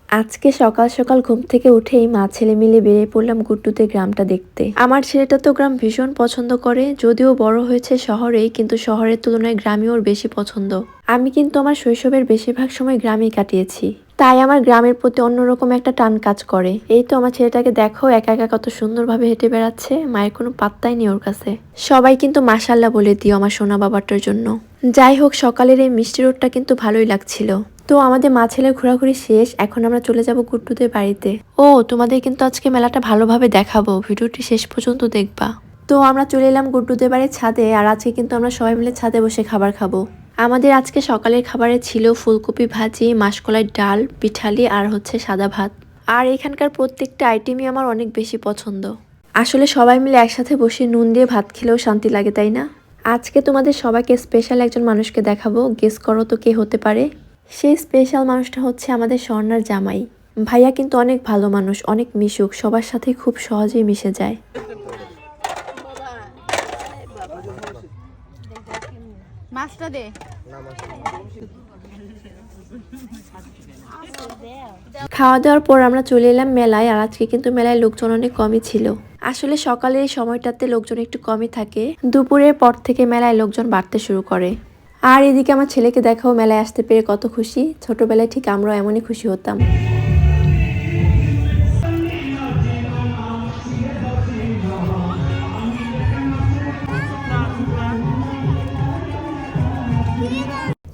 আজকে সকাল সকাল ঘুম থেকে উঠেই মা ছেলে মিলে বেরিয়ে পড়লাম গুড্ডুতে গ্রামটা দেখতে। আমার ছেলেটা তো গ্রাম ভীষণ পছন্দ করে, যদিও বড় হয়েছে শহরেই, কিন্তু শহরের তুলনায় গ্রামই ওর বেশি পছন্দ। আমি কিন্তু আমার শৈশবের বেশিরভাগ সময় গ্রামেই কাটিয়েছি, তাই আমার গ্রামের প্রতি অন্যরকম একটা টান কাজ করে। এই তো আমার ছেলেটাকে দেখো, একা একা কত সুন্দরভাবে হেঁটে বেড়াচ্ছে, মায়ের কোনো পাত্তাই নেই ওর কাছে। সবাই কিন্তু মাশাল্লাহ বলে দিও আমার সোনা বাবাটার জন্য। যাই হোক, সকালের এই মিষ্টি রোদটা কিন্তু ভালোই লাগছিল। তো আমাদের মা ছেলে ঘোরাঘুরি শেষ, এখন আমরা চলে যাব গুড্ডুদের বাড়িতে। ও, তোমাদের কিন্তু আজকে মেলাটা ভালোভাবে দেখাবো, ভিডিওটি শেষ পর্যন্ত দেখবা। তো আমরা চলে এলাম গুড্ডুদের বাড়ির ছাদে, আর আজকে কিন্তু আমরা সবাই মিলে ছাদে বসে খাবার খাবো। আমাদের আজকে সকালের খাবারে ছিল ফুলকপি ভাজি, মাসকলাই ডাল, পিঠালি আর হচ্ছে সাদা ভাত। আর এখানকার প্রত্যেকটা আইটেমই আমার অনেক বেশি পছন্দ। আসলে সবাই মিলে একসাথে বসে নুন দিয়ে ভাত খেলেও শান্তি লাগে, তাই না? আজকে তোমাদের সবাইকে স্পেশাল একজন মানুষকে দেখাবো, গেস করো তো কে হতে পারে। সেই স্পেশাল মানুষটা হচ্ছে আমাদের স্বর্ণার জামাই। ভাইয়া কিন্তু অনেক ভালো মানুষ, অনেক মিশুক, সবার সাথে খুব সহজেই মিশে যায়। খাওয়া দাওয়ার পর আমরা চলে এলাম মেলায়, আর আজকে কিন্তু মেলায় লোকজন অনেক কমই ছিল। আসলে সকালের এই সময়টাতে লোকজন একটু কমই থাকে, দুপুরের পর থেকে মেলায় লোকজন বাড়তে শুরু করে। আর এদিকে আমার ছেলেকে দেখাও, মেলায় আসতে পেরে কত খুশি। ছোটবেলায় ঠিক আমরাও এমনই খুশি হতাম।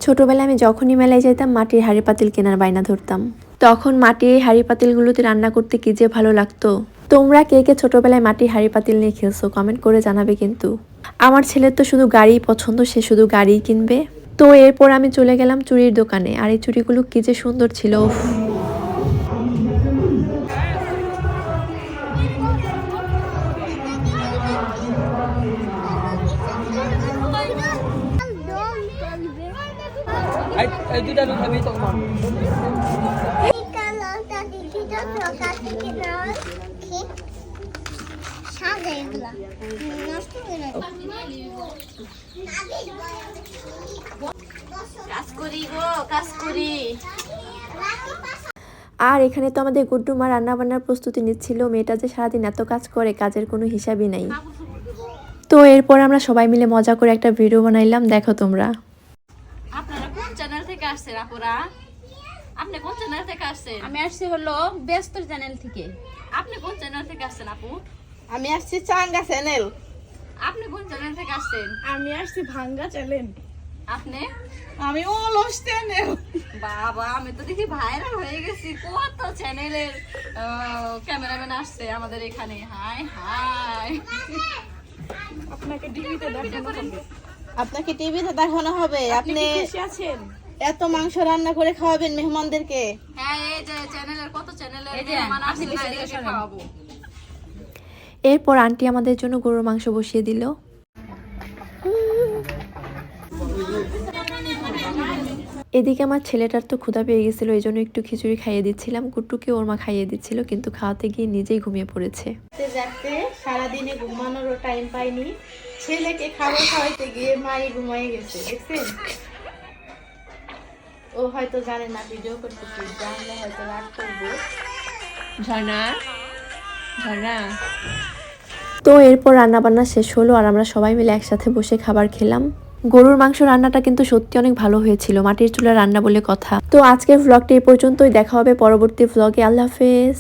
ছোটবেলায় আমি যখনই মেলায় যেতাম মাটির হাঁড়ি পাতিল কেনার বায়না ধরতাম। তখন মাটির এই হাঁড়ি পাতিলগুলোতে রান্না করতে কি যে ভালো লাগতো। তোমরা কে কে ছোটবেলায় মাটির হাঁড়ি পাতিল নিয়ে খেলছো, কমেন্ট করে জানাবে কিন্তু। আমার ছেলের তো শুধু গাড়িই পছন্দ, সে শুধু গাড়িই কিনবে। তো এরপর আমি চলে গেলাম চুড়ির দোকানে, আর এই চুড়িগুলো কি যে সুন্দর ছিল। এই দুটা দুধ আমি তোমার আর এখানে তো আমাদের গুড্ডু মা রান্না বান্নার প্রস্তুতি নিচ্ছিল। মেয়েটা যে সারাদিন এত কাজ করে, কাজের কোনো হিসাবই নাই। তো এরপর আমরা সবাই মিলে মজা করে একটা ভিডিও বানাইলাম, দেখো তোমরা। আপনারা কোন চ্যানেল থেকে আসছেন আপুরা? আপনি কোন চ্যানেল থেকে আসছেন? আমি আসছি হলো ব্যস্তর চ্যানেল থেকে। আপনি কোন চ্যানেল থেকে আসছেন আপু? আমি আসছি চাঙ্গা চ্যানেল। আপনি কোন চ্যানেল থেকে আসছেন? আমি আসছি ভাঙ্গা চ্যানেল। আপনি? আমি অলস চ্যানেল। বাবা, আমি তো দেখি ভাইরাল হয়ে গেছি, কত চ্যানেলের ক্যামেরাম্যান আসছে আমাদের এখানে। হাই হাই, আপনাকে টিভিতে দেখানো হবে। আপনাকে টিভিতে দেখানো হবে। আপনি খুশি আছেন? এত মাংস রান্না করে খাওয়াবেন মেহমানদেরকে। হ্যাঁ, এই যে চ্যানেলের কত চ্যানেলের মেহমান আসছে, তাদেরকে খাওয়াবো। এরপর আন্টি আমাদের জন্য গরুর মাংস বসিয়ে দিল। এদিকে আমার ছেলেটার তো ক্ষুধা পেয়ে গেছিল, এই জন্য একটু খিচুড়ি খাইয়ে দিচ্ছিলাম। গুট্টুকে ওর মা খাইয়ে দিচ্ছিল, কিন্তু খাওয়াতে গিয়ে নিজেই ঘুমিয়ে পড়েছে। যাতে সারাদিনে ঘুমানোরও টাইম পাইনি, ছেলেকে খাবার খাওয়াইতে গিয়ে মাই ঘুমাই গেছে। দেখছেন, ও হয়তো জানে না ভিডিও করতেছি, জানলে হয়তো রাগ করবো। ঝর্ণা ঝর্ণা তো এরপর রান্না বান্না শেষ হলো, আর আমরা সবাই মিলে একসাথে বসে খাবার খেলাম। গরুর মাংস রান্নাটা কিন্তু সত্যি অনেক ভালো হয়েছিল, মাটির চুলার রান্না বলে কথা। তো আজকের ভ্লগটা এই পর্যন্তই, দেখা হবে পরবর্তী ভ্লগে। আল্লাহ হাফেজ।